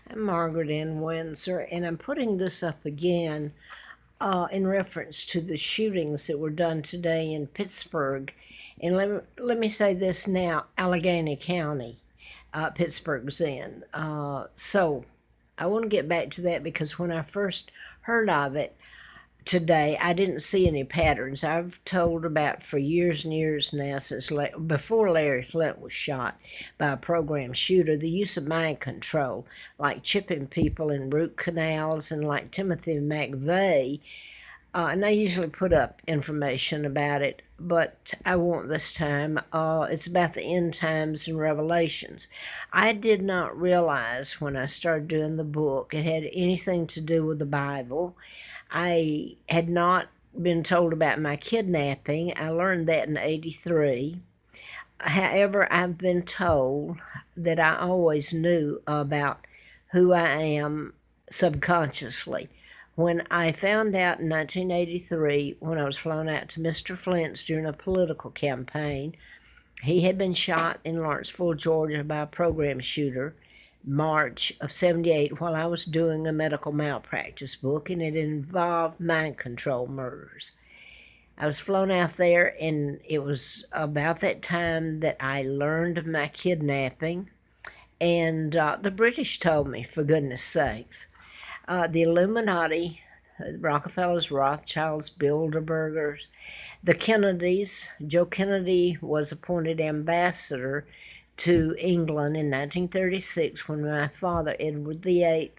I'm Margaret Ann Windsor, and I'm putting this up again in reference to the shootings that were done today in Pittsburgh. And let me say this now, Allegheny County, Pittsburgh's in. So I want to get back to that because when I first heard of it, today, I didn't see any patterns. I've told about for years and years now, since before Larry Flint was shot by a program shooter, the use of mind control, like chipping people in root canals, and like Timothy McVeigh. And I usually put up information about it, but I won't this time. It's about the end times and revelations. I did not realize when I started doing the book it had anything to do with the Bible. I had not been told about my kidnapping. I learned that in '83. However, I've been told that I always knew about who I am subconsciously. When I found out in 1983, when I was flown out to Mr. Flint's during a political campaign, he had been shot in Lawrenceville, Georgia by a program shooter March of '78 while I was doing a medical malpractice book, and it involved mind control murders. I was flown out there, and it was about that time that I learned of my kidnapping, and the British told me, for goodness sakes. The Illuminati, Rockefellers, Rothschilds, Bilderbergers, the Kennedys. Joe Kennedy was appointed ambassador to England in 1936 when my father, Edward VIII,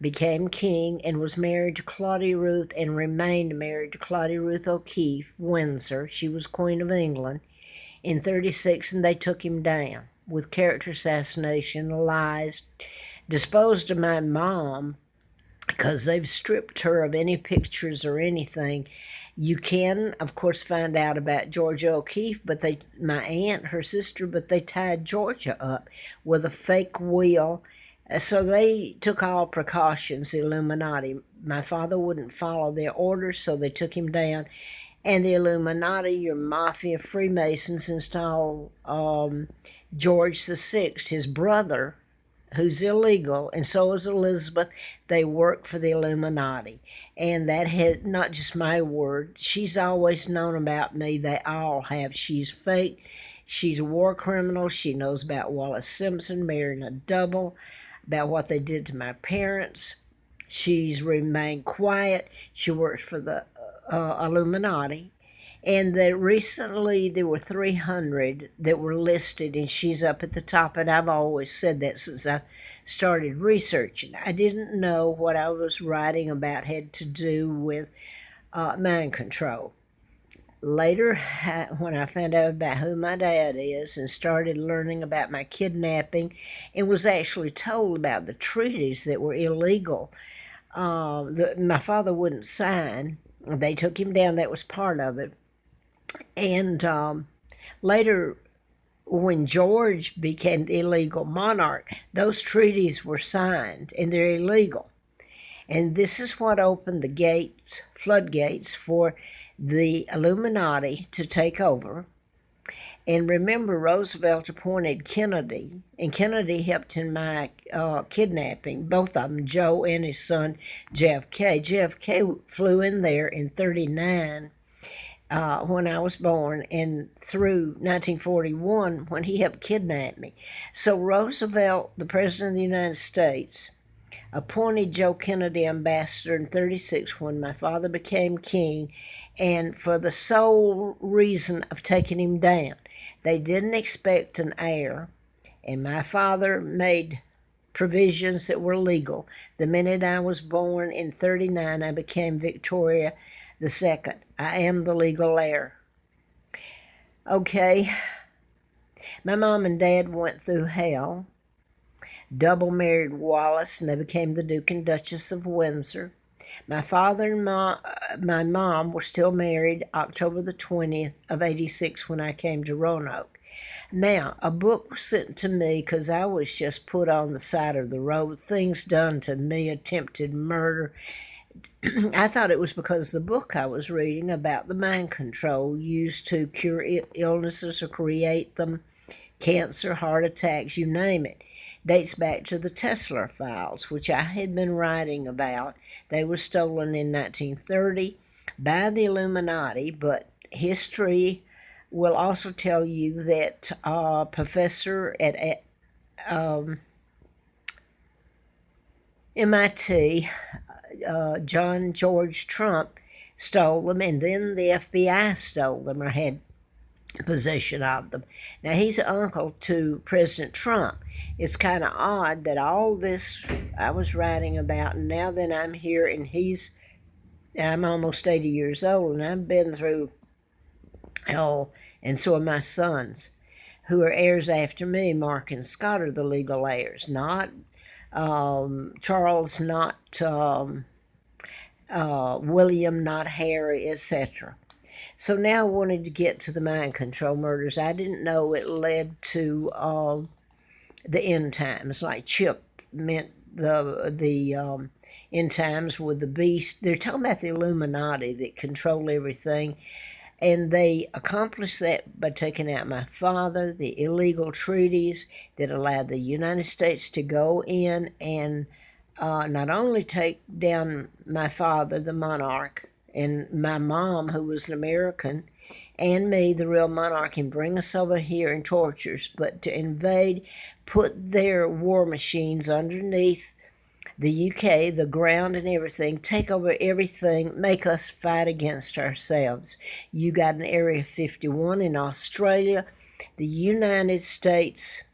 became king and was married to Claudia Ruth and remained married to Claudia Ruth O'Keefe, Windsor. She was Queen of England in '36, and they took him down with character assassination, lies, disposed of my mom because they've stripped her of any pictures or anything. You can, of course, find out about Georgia O'Keefe, but my aunt, her sister, but they tied Georgia up with a fake will. So they took all precautions, the Illuminati. My father wouldn't follow their orders, so they took him down. And the Illuminati, your mafia, Freemasons, installed George VI, his brother, who's illegal, and so is Elizabeth. They work for the Illuminati. And that had not just my word. She's always known about me. They all have. She's fake. She's a war criminal. She knows about Wallace Simpson marrying a double, about what they did to my parents. She's remained quiet. She works for the Illuminati. And that recently there were 300 that were listed, and she's up at the top. And I've always said that since I started researching. I didn't know what I was writing about had to do with mind control. Later, when I found out about who my dad is and started learning about my kidnapping and was actually told about the treaties that were illegal, my father wouldn't sign. They took him down. That was part of it. And later, when George became the illegal monarch, those treaties were signed, and they're illegal. And this is what opened the gates, floodgates, for the Illuminati to take over. And remember, Roosevelt appointed Kennedy, and Kennedy helped in my kidnapping, both of them, Joe and his son, JFK. JFK flew in there in '39. When I was born, and through 1941 when he helped kidnap me. So Roosevelt, the President of the United States, appointed Joe Kennedy ambassador in '36 when my father became king, and for the sole reason of taking him down. They didn't expect an heir, and my father made provisions that were legal. The minute I was born in '39, I became Victoria II. I am the legal heir. Okay, my mom and dad went through hell. Double married Wallace, and they became the Duke and Duchess of Windsor. My father and my mom were still married October the 20th of '86 when I came to Roanoke. Now, a book was sent to me because I was just put on the side of the road, things done to me, attempted murder. I thought it was because the book I was reading about the mind control used to cure illnesses or create them, cancer, heart attacks, you name it. dates back to the Tesla files, which I had been writing about. They were stolen in 1930 by the Illuminati, but history will also tell you that professor at MIT, John George Trump, stole them, and then the FBI stole them or had possession of them. Now, he's an uncle to President Trump. It's kind of odd that all this I was writing about, and now then I'm here, and I'm almost 80 years old, and I've been through hell, and so are my sons, who are heirs after me. Mark and Scott are the legal heirs, not Charles, not William, not Harry, etc. So now I wanted to get to the mind control murders. I didn't know it led to the end times, like Chip meant the end times with the beast. They're talking about the Illuminati that control everything. And they accomplished that by taking out my father, the illegal treaties that allowed the United States to go in and not only take down my father, the monarch, and my mom, who was an American, and me, the real monarch, and bring us over here in tortures, but to invade, put their war machines underneath the UK, the ground and everything, take over everything, make us fight against ourselves. You got an Area 51 in Australia, the United States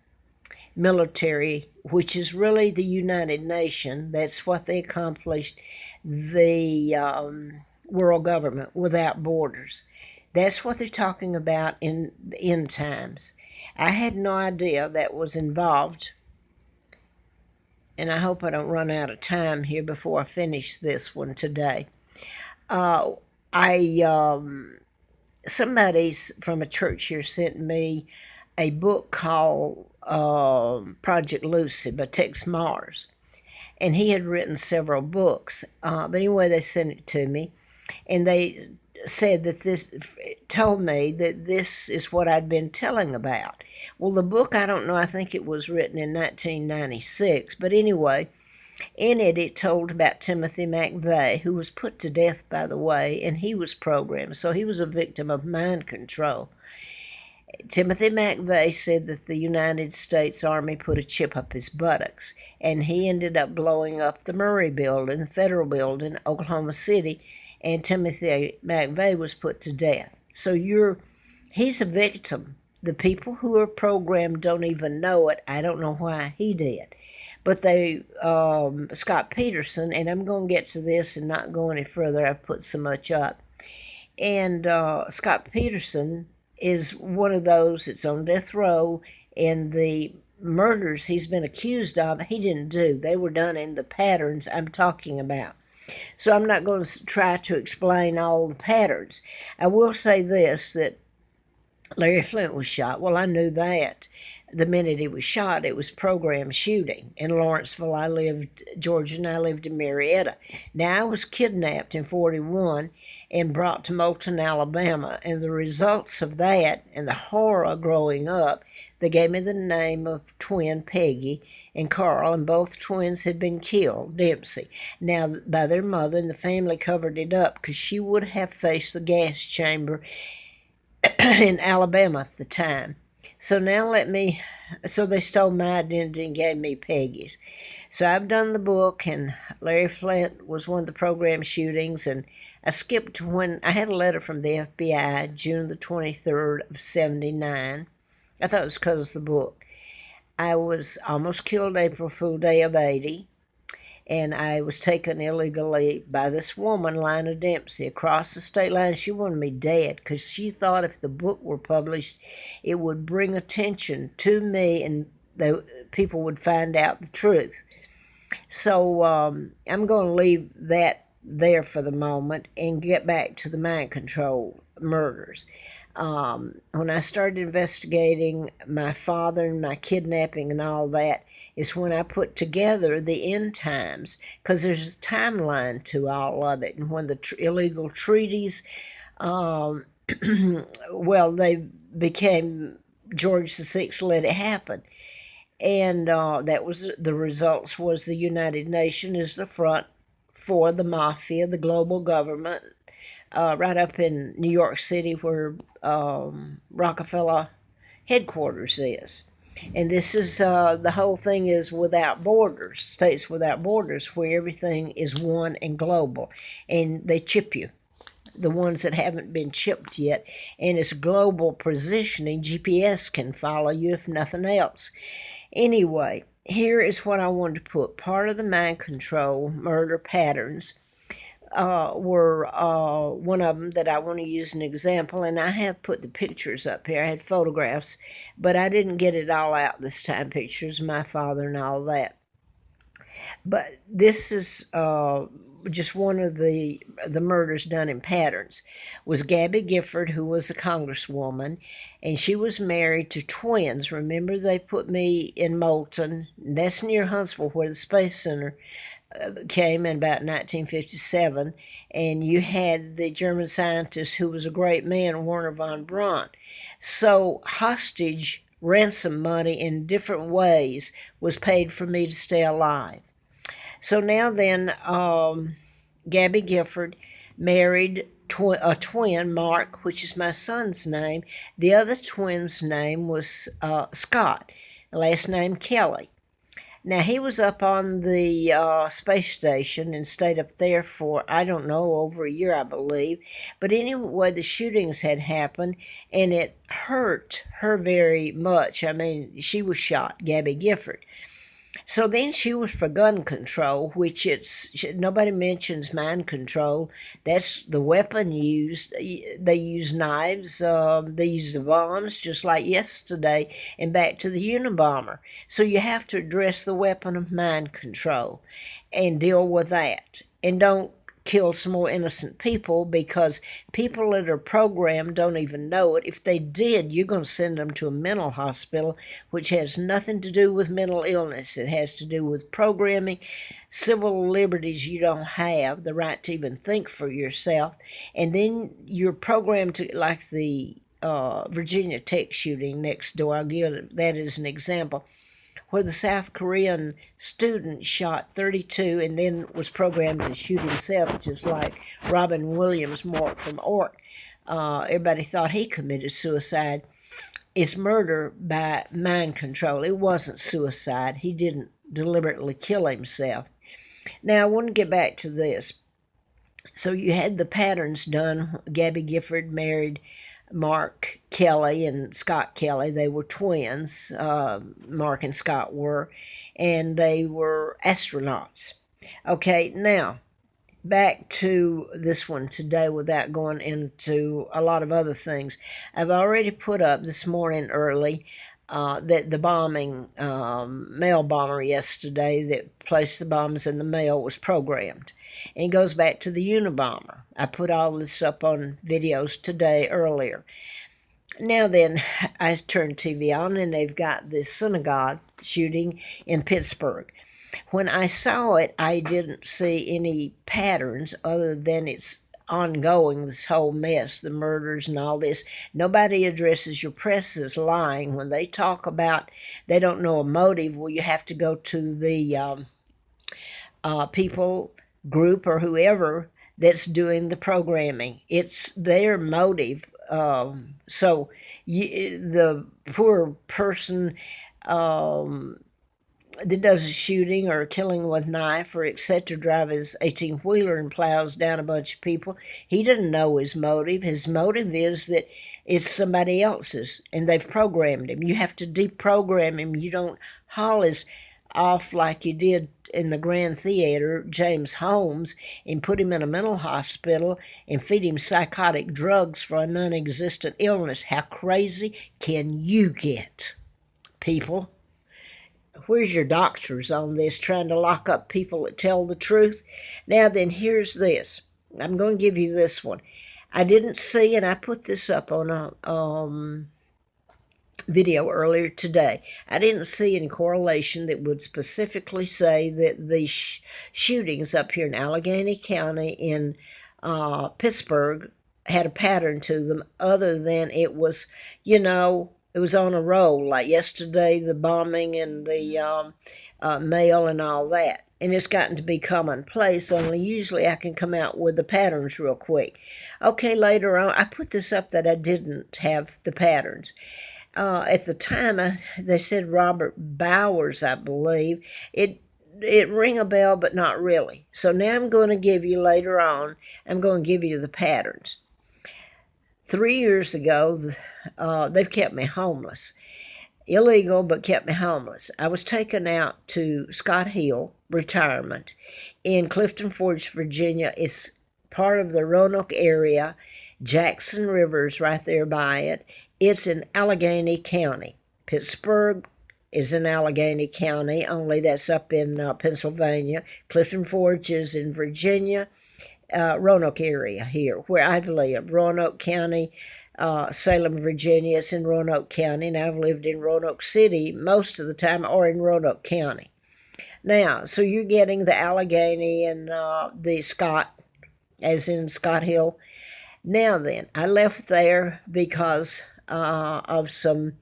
military, which is really the United Nations. That's what they accomplished, the world government without borders. That's what they're talking about in the end times. I had no idea that was involved, and I hope I don't run out of time here before I finish this one today. Somebody from a church here sent me a book called Project Lucy by Tex Mars, and he had written several books. But anyway, they sent it to me, and they said that told me that this is what I'd been telling about. Well, the book, I don't know, I think it was written in 1996, but anyway, in it, it told about Timothy McVeigh, who was put to death, by the way, and he was programmed, so he was a victim of mind control. Timothy McVeigh said that the United States Army put a chip up his buttocks, and he ended up blowing up the Murray Building, Federal Building, Oklahoma City, and Timothy McVeigh was put to death. So he's a victim. The people who are programmed don't even know it. I don't know why he did. But Scott Peterson, and I'm going to get to this and not go any further, I've put so much up. And Scott Peterson is one of those that's on death row, and the murders he's been accused of, he didn't do. They were done in the patterns I'm talking about. So I'm not going to try to explain all the patterns. I will say this, that Larry Flint was shot. Well, I knew that. The minute he was shot, it was programmed shooting. In Lawrenceville, Georgia, and I lived in Marietta. Now, I was kidnapped in 41 and brought to Moulton, Alabama, and the results of that and the horror growing up, they gave me the name of twin Peggy and Carl, and both twins had been killed, Dempsey, now by their mother, and the family covered it up because she would have faced the gas chamber in Alabama at the time. So so they stole my identity and gave me Peggy's. So I've done the book, and Larry Flint was one of the program shootings, and I skipped to when I had a letter from the FBI, June the 23rd of 79. I thought it was because of the book. I was almost killed April Fool Day of 80, and I was taken illegally by this woman, Lina Dempsey, across the state line. She wanted me dead because she thought if the book were published, it would bring attention to me and the people would find out the truth. So I'm going to leave that there for the moment and get back to the mind control murders. When I started investigating my father and my kidnapping and all that, is when I put together the end times, because there's a timeline to all of it. And when the illegal treaties, well, they became, George VI let it happen. And that was the results. Was the United Nations is the front for the mafia, the global government, right up in New York City, where Rockefeller headquarters is. And this is the whole thing is without borders, states without borders, where everything is one and global, and they chip you, the ones that haven't been chipped yet, and it's global positioning. GPS can follow you if nothing else. Anyway, here is what I wanted to put. Part of the mind control murder patterns were one of them that I want to use an example, and I have put the pictures up here. I had photographs, but I didn't get it all out this time, pictures of my father and all that. But this is just one of the murders done in patterns. Was Gabby Gifford, who was a congresswoman, and she was married to twins. Remember, they put me in Moulton. That's near Huntsville, where the Space Center came in about 1957, and you had the German scientist who was a great man, Werner von Braun. So hostage ransom money in different ways was paid for me to stay alive. So now then, Gabby Gifford married a twin, Mark, which is my son's name. The other twin's name was Scott, last name Kelly. Now, he was up on the space station and stayed up there for, I don't know, over a year, I believe. But anyway, the shootings had happened, and it hurt her very much. I mean, she was shot, Gabby Gifford. So then she was for gun control, which nobody mentions mind control. That's the weapon used. They use knives. They use the bombs, just like yesterday, and back to the Unabomber. So you have to address the weapon of mind control and deal with that. And don't kill some more innocent people, because people that are programmed don't even know it. If they did, you're going to send them to a mental hospital, which has nothing to do with mental illness. It has to do with programming, civil liberties you don't have, the right to even think for yourself. And then you're programmed to, like the Virginia Tech shooting next door, I'll give that as an example, where the South Korean student shot 32 and then was programmed to shoot himself, just like Robin Williams, Mort from Ork. Everybody thought he committed suicide. It's murder by mind control. It wasn't suicide. He didn't deliberately kill himself. Now, I want to get back to this. So you had the patterns done. Gabby Gifford married Mark Kelly and Scott Kelly. They were twins, Mark and Scott were, and they were astronauts. Okay, now, back to this one today without going into a lot of other things. I've already put up this morning early that the bombing, mail bomber yesterday that placed the bombs in the mail was programmed. And it goes back to the Unabomber. I put all this up on videos today earlier. Now then, I turned TV on and they've got this synagogue shooting in Pittsburgh. When I saw it, I didn't see any patterns other than it's ongoing, this whole mess, the murders and all this. Nobody addresses your press is lying. When they talk about they don't know a motive, well, you have to go to the people group or whoever that's doing the programming. It's their motive. The poor person that does a shooting or a killing with a knife or etc. drive his 18-wheeler and plows down a bunch of people, he doesn't know his motive. His motive is that it's somebody else's and they've programmed him. You have to deprogram him. You don't haul his off like you did in the Grand Theater, James Holmes, and put him in a mental hospital and feed him psychotic drugs for a non-existent illness. How crazy can you get, people? Where's your doctors on this, trying to lock up people that tell the truth? Now then, here's this. I'm going to give you this one. I didn't see, and I put this up on a video earlier today. I didn't see any correlation that would specifically say that the shootings up here in Allegheny County in Pittsburgh had a pattern to them, other than it was, It was on a roll, like yesterday, the bombing and the mail and all that. And it's gotten to be commonplace, only usually I can come out with the patterns real quick. Okay, later on, I put this up that I didn't have the patterns. At the time, they said Robert Bowers, I believe. It rang a bell, but not really. So now I'm going to give you later on, I'm going to give you the patterns. 3 years ago, they've kept me homeless. Illegal, but kept me homeless. I was taken out to Scott Hill Retirement in Clifton Forge, Virginia. It's part of the Roanoke area. Jackson River's right there by it. It's in Allegheny County. Pittsburgh is in Allegheny County, only that's up in Pennsylvania. Clifton Forge is in Virginia. Roanoke area here, where I've lived. Roanoke County, Salem, Virginia. It's in Roanoke County, and I've lived in Roanoke City most of the time, or in Roanoke County. Now, so you're getting the Allegheny and the Scott, as in Scott Hill. Now then, I left there because of some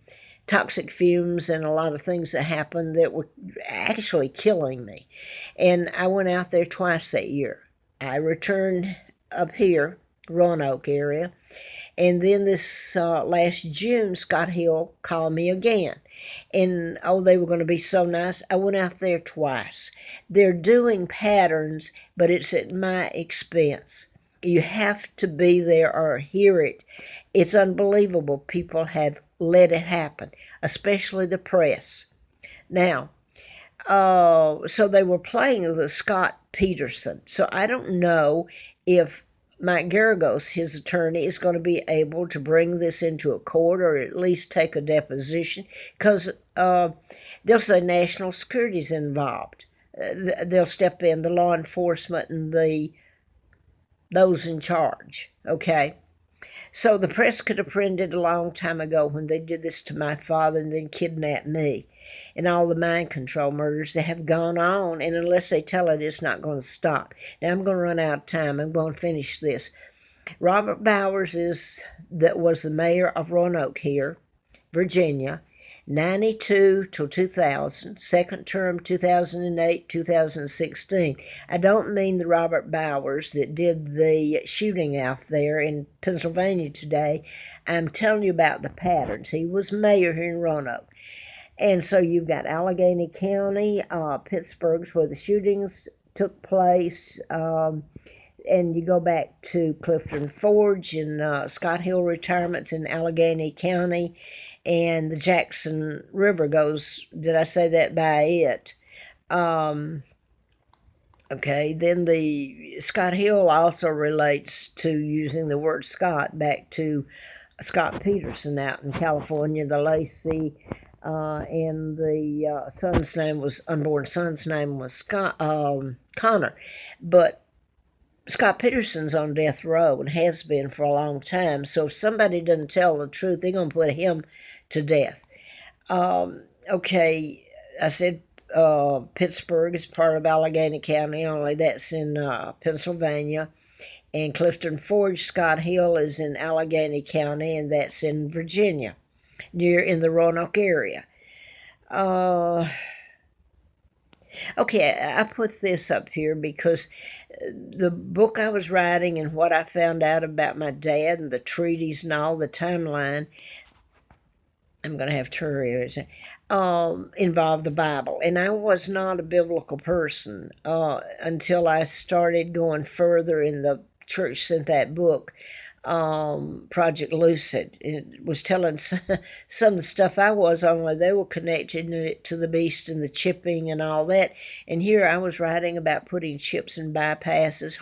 toxic fumes and a lot of things that happened that were actually killing me. And I went out there twice that year. I returned up here, Roanoke area, and then this last June, Scott Hill called me again. And, oh, they were going to be so nice. I went out there twice. They're doing patterns, but it's at my expense. You have to be there or hear it. It's unbelievable. People have let it happen, especially the press. Now, so they were playing with Scott Peterson. So I don't know if Mike Garagos, his attorney, is going to be able to bring this into a court or at least take a deposition, because they'll say national security's involved. They'll step in, the law enforcement and those in charge, okay? So the press could have printed a long time ago when they did this to my father and then kidnapped me. And all the mind control murders that have gone on, and unless they tell it, it's not going to stop. Now I'm going to run out of time. I'm going to finish this. Robert Bowers was the mayor of Roanoke here, Virginia, 92 till 2000, second term 2008, 2016. I don't mean the Robert Bowers that did the shooting out there in Pennsylvania today. I'm telling you about the patterns. He was mayor here in Roanoke. And so you've got Allegheny County, Pittsburgh's where the shootings took place, and you go back to Clifton Forge and Scott Hill Retirements in Allegheny County, and the Jackson River goes, did I say that by it? Okay, then the Scott Hill also relates to using the word Scott back to Scott Peterson out in California, the Lacey, and the unborn son's name was Scott, Connor. But Scott Peterson's on death row and has been for a long time. So if somebody doesn't tell the truth, they're going to put him to death. Okay, I said Pittsburgh is part of Allegheny County, only that's in Pennsylvania. And Clifton Forge, Scott Hill is in Allegheny County, and that's in Virginia, near in the Roanoke area. Okay, I put this up here because the book I was writing and what I found out about my dad and the treaties and all the timeline, I'm going to have to hurry, involved the Bible. And I was not a biblical person until I started going further in the church sent that book, Project Lucid. It was telling some of the stuff I was, only they were connecting it to the beast and the chipping and all that. And here I was writing about putting chips in bypasses,